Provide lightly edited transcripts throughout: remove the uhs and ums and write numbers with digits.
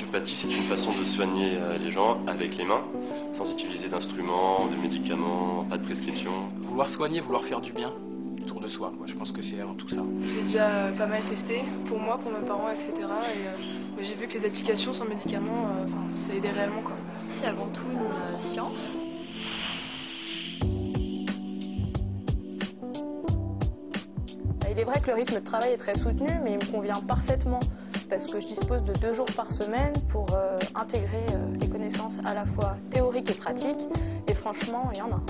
L'éthiopathie, c'est une façon de soigner les gens avec les mains, sans utiliser d'instruments, de médicaments, pas de prescription. Vouloir soigner, vouloir faire du bien autour de soi, je pense que c'est avant tout ça. J'ai déjà pas mal testé, pour moi, pour mes parents, etc. Et j'ai vu que les applications sans médicaments, ça aidait réellement, quoi. C'est avant tout une science. Il est vrai que le rythme de travail est très soutenu, mais il me convient parfaitement parce que je dispose de 2 jours par semaine pour intégrer les connaissances à la fois théoriques et pratiques. Et franchement, il y en a.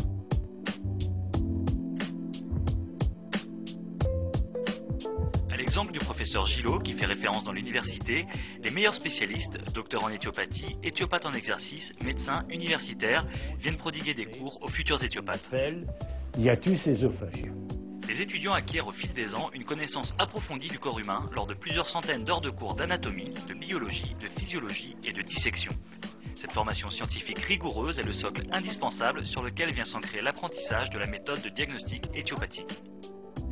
À l'exemple du professeur Gillot, qui fait référence dans l'université, les meilleurs spécialistes, docteurs en éthiopathie, éthiopathes en exercice, médecins, universitaires, viennent prodiguer des cours aux futurs éthiopathes. Hiatus œsophagien. Les étudiants acquièrent au fil des ans une connaissance approfondie du corps humain lors de plusieurs centaines d'heures de cours d'anatomie, de biologie, de physiologie et de dissection. Cette formation scientifique rigoureuse est le socle indispensable sur lequel vient s'ancrer l'apprentissage de la méthode de diagnostic éthiopathique.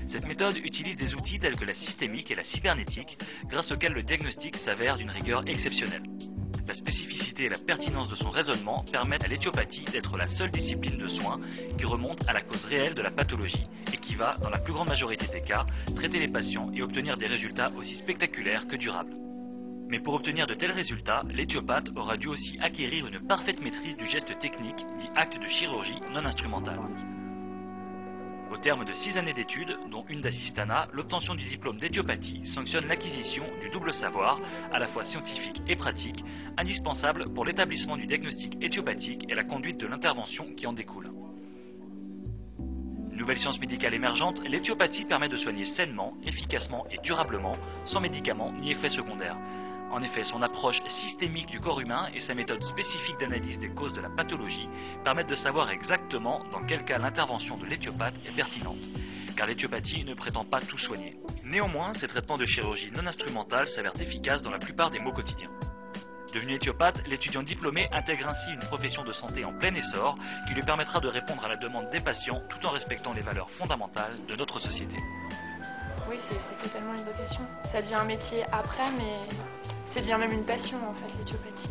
Cette méthode utilise des outils tels que la systémique et la cybernétique, grâce auxquels le diagnostic s'avère d'une rigueur exceptionnelle. La spécificité et la pertinence de son raisonnement permettent à l'éthiopathie d'être la seule discipline de soins qui remonte à la cause réelle de la pathologie et qui va, dans la plus grande majorité des cas, traiter les patients et obtenir des résultats aussi spectaculaires que durables. Mais pour obtenir de tels résultats, l'éthiopathe aura dû aussi acquérir une parfaite maîtrise du geste technique, dit acte de chirurgie non instrumentale. Au terme de 6 années d'études, dont une d'assistanat, l'obtention du diplôme d'éthiopathie sanctionne l'acquisition du double savoir, à la fois scientifique et pratique, indispensable pour l'établissement du diagnostic éthiopathique et la conduite de l'intervention qui en découle. Nouvelle science médicale émergente, l'éthiopathie permet de soigner sainement, efficacement et durablement, sans médicaments ni effets secondaires. En effet, son approche systémique du corps humain et sa méthode spécifique d'analyse des causes de la pathologie permettent de savoir exactement dans quel cas l'intervention de l'éthiopathe est pertinente, car l'éthiopathie ne prétend pas tout soigner. Néanmoins, ces traitements de chirurgie non instrumentale s'avèrent efficaces dans la plupart des maux quotidiens. Devenu éthiopathe, l'étudiant diplômé intègre ainsi une profession de santé en plein essor qui lui permettra de répondre à la demande des patients tout en respectant les valeurs fondamentales de notre société. Oui, c'est totalement une vocation. Ça devient un métier après, mais ça devient même une passion, en fait, l'éthiopathie.